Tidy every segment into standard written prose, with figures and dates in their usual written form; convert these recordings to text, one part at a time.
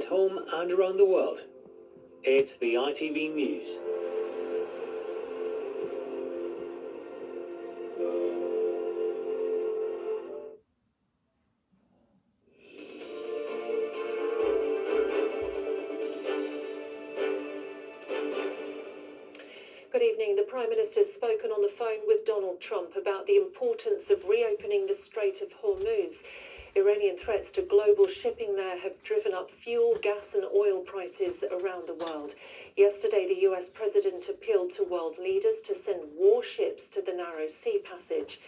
at home and around the world. It's the ITV News. Good evening. The Prime Minister's spoken on the phone with Donald Trump about the importance of reopening the Strait of Hormuz. Iranian threats to global shipping there have driven up fuel, gas and oil prices around the world. Yesterday, the US President appealed to world leaders to send warships to the narrow sea passage.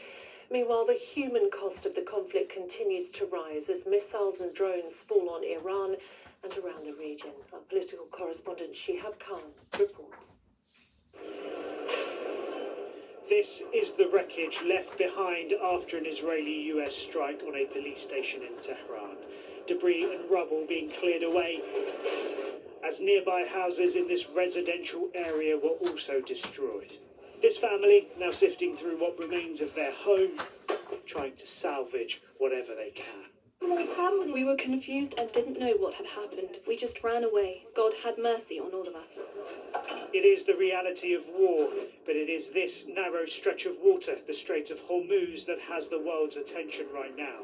Meanwhile, the human cost of the conflict continues to rise as missiles and drones fall on Iran and around the region. Our political correspondent Shihab Khan reports. This is the wreckage left behind after an Israeli-US strike on a police station in Tehran. Debris and rubble being cleared away as nearby houses in this residential area were also destroyed. This family now sifting through what remains of their home, trying to salvage whatever they can. We were confused and didn't know what had happened. We just ran away. God had mercy on all of us. It is the reality of war, but it is this narrow stretch of water, the Strait of Hormuz, that has the world's attention right now.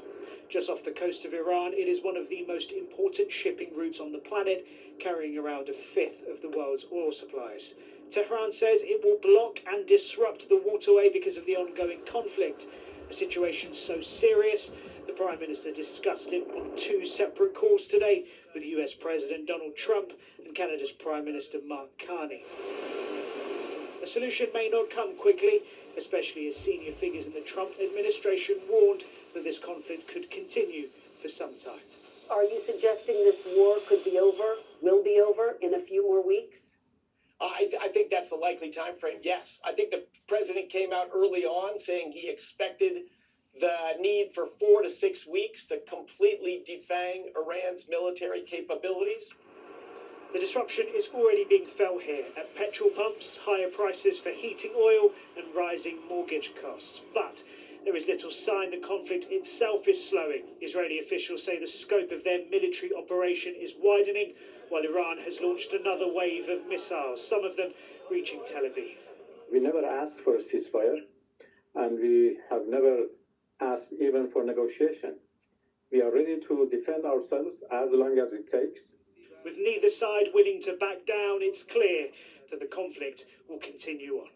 Just off the coast of Iran, it is one of the most important shipping routes on the planet, carrying around a fifth of the world's oil supplies. Tehran says it will block and disrupt the waterway because of the ongoing conflict. A situation so serious, the Prime Minister discussed it on two separate calls today with US President Donald Trump and Canada's Prime Minister Mark Carney. A solution may not come quickly, especially as senior figures in the Trump administration warned that this conflict could continue for some time. Are you suggesting this war could be over, will be over in a few more weeks? I think that's the likely time frame, yes. I think the president came out early on saying he expected the need for 4 to 6 weeks to completely defang Iran's military capabilities. The disruption is already being felt here at petrol pumps, higher prices for heating oil and rising mortgage costs. But there is little sign the conflict itself is slowing. Israeli officials say the scope of their military operation is widening, while Iran has launched another wave of missiles, some of them reaching Tel Aviv. We never asked for a ceasefire, and we have never asked even for negotiation. We are ready to defend ourselves as long as it takes. With neither side willing to back down, it's clear that the conflict will continue on.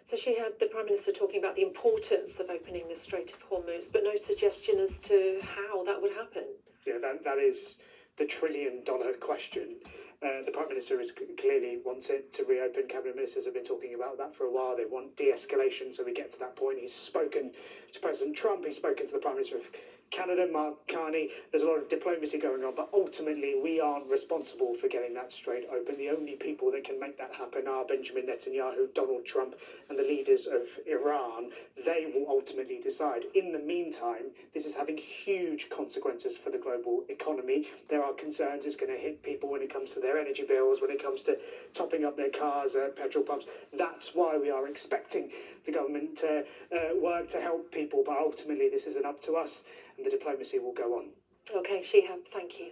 So she had the Prime Minister talking about the importance of opening the Strait of Hormuz, but no suggestion as to how that would happen. Yeah, that is the trillion-dollar question. The Prime Minister clearly wants it to reopen. Cabinet ministers have been talking about that for a while. They want de-escalation, so we get to that point. He's spoken to President Trump. He's spoken to the Prime Minister of Canada, Mark Carney. There's a lot of diplomacy going on, but ultimately we aren't responsible for getting that strait open. The only people that can make that happen are Benjamin Netanyahu, Donald Trump, and the leaders of Iran. They will ultimately decide. In the meantime, this is having huge consequences for the global economy. There are concerns it's going to hit people when it comes to their energy bills, when it comes to topping up their cars at petrol pumps. That's why we are expecting the government to work to help people, but ultimately this isn't up to us. And the diplomacy will go on. OK, Shihab, thank you.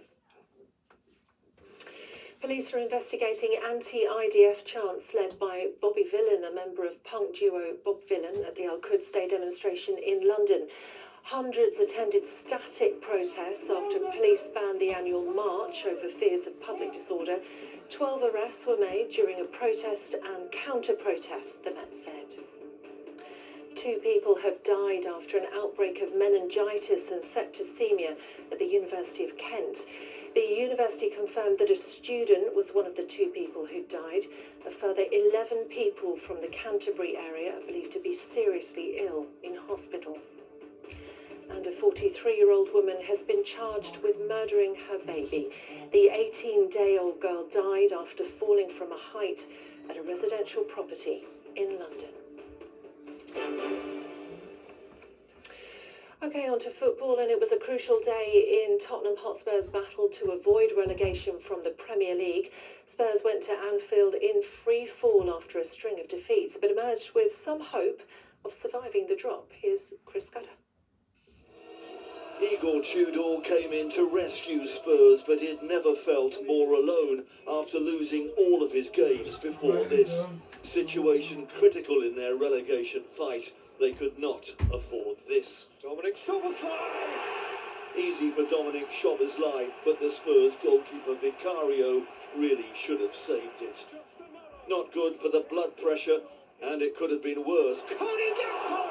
Police are investigating anti-IDF chants led by Bobby Villain, a member of punk duo Bob Villain, at the Al-Quds Day demonstration in London. Hundreds attended static protests after police banned the annual march over fears of public disorder. 12 arrests were made during a protest and counter-protest, the Met said. 2 people have died after an outbreak of meningitis and septicemia at the University of Kent. The university confirmed that a student was one of the 2 people who died. A further 11 people from the Canterbury area are believed to be seriously ill in hospital. And a 43-year-old woman has been charged with murdering her baby. The 18-day-old girl died after falling from a height at a residential property in London. OK, on to football, and it was a crucial day in Tottenham Hotspur's battle to avoid relegation from the Premier League. Spurs went to Anfield in free fall after a string of defeats, but emerged with some hope of surviving the drop. Here's Chris Scudder. Igor Tudor came in to rescue Spurs, but he'd never felt more alone after losing all of his games before this. Situation critical in their relegation fight. They could not afford this. Dominic Szoboszlai! Easy for Dominic Szoboszlai, but the Spurs goalkeeper Vicario really should have saved it. Not good for the blood pressure, and it could have been worse,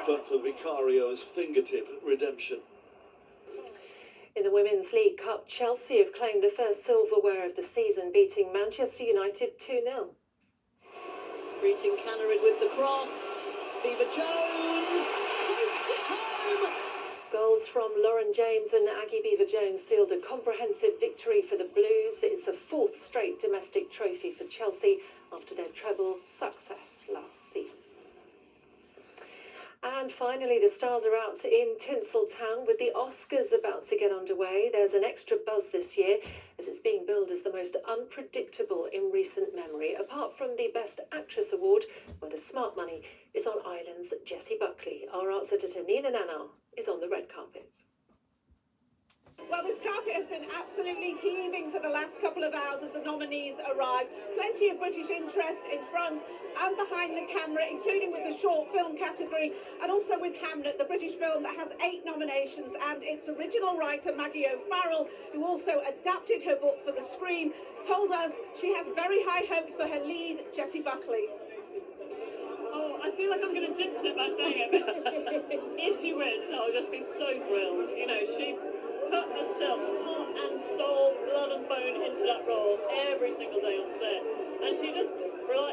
but for Vicario's fingertip redemption. In the Women's League Cup, Chelsea have claimed the first silverware of the season, beating Manchester United 2-0. Greeting Canarid with the cross. Viva Jones pokes it home. Goals from Lauren James and Aggie Beaver-Jones sealed a comprehensive victory for the Blues. It's a fourth straight domestic trophy for Chelsea after their treble success last season. And finally, the stars are out in Tinseltown with the Oscars about to get underway. There's an extra buzz this year as it's being billed as the most unpredictable in recent memory, apart from the Best Actress Award, where the smart money is on Ireland's Jessie Buckley. Our arts editor Nina Nanar is on the red carpet. Well, this carpet has been absolutely heaving for the last couple of hours as the nominees arrive. Plenty of British interest in front and behind the camera, including with the short film category and also with Hamnet, the British film that has 8 nominations, and its original writer Maggie O'Farrell, who also adapted her book for the screen, told us she has very high hopes for her lead, Jessie Buckley. Oh, I feel like I'm going to jinx it by saying it, but if she wins, I'll just be so thrilled. You know, she put herself, heart and soul, blood and bone into that role every single day on set. And she just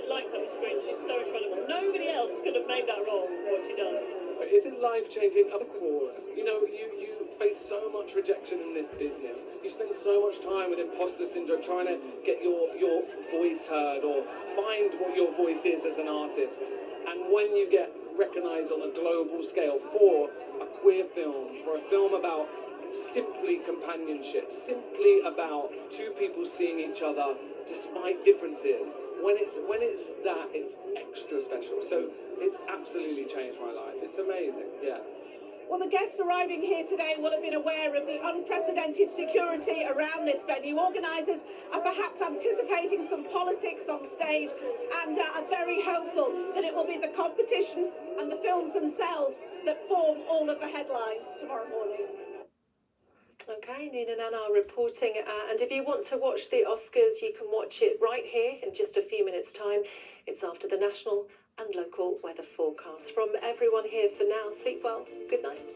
lights up the screen. She's so incredible. Nobody else could have made that role what she does. Is it life-changing? Of course. You know, you face so much rejection in this business. You spend so much time with imposter syndrome trying to get your voice heard or find what your voice is as an artist. And when you get recognised on a global scale for a queer film, for a film about simply companionship, simply about two people seeing each other despite differences, when it's that, it's extra special. So it's absolutely changed my life. It's amazing, yeah. Well, the guests arriving here today will have been aware of the unprecedented security around this venue. Organisers are perhaps anticipating some politics on stage and are very hopeful that it will be the competition and the films themselves that form all of the headlines tomorrow morning. Okay, Nina Nanar reporting. And if you want to watch the Oscars, you can watch it right here in just a few minutes' time. It's after the national and local weather forecast. From everyone here for now, sleep well. Good night.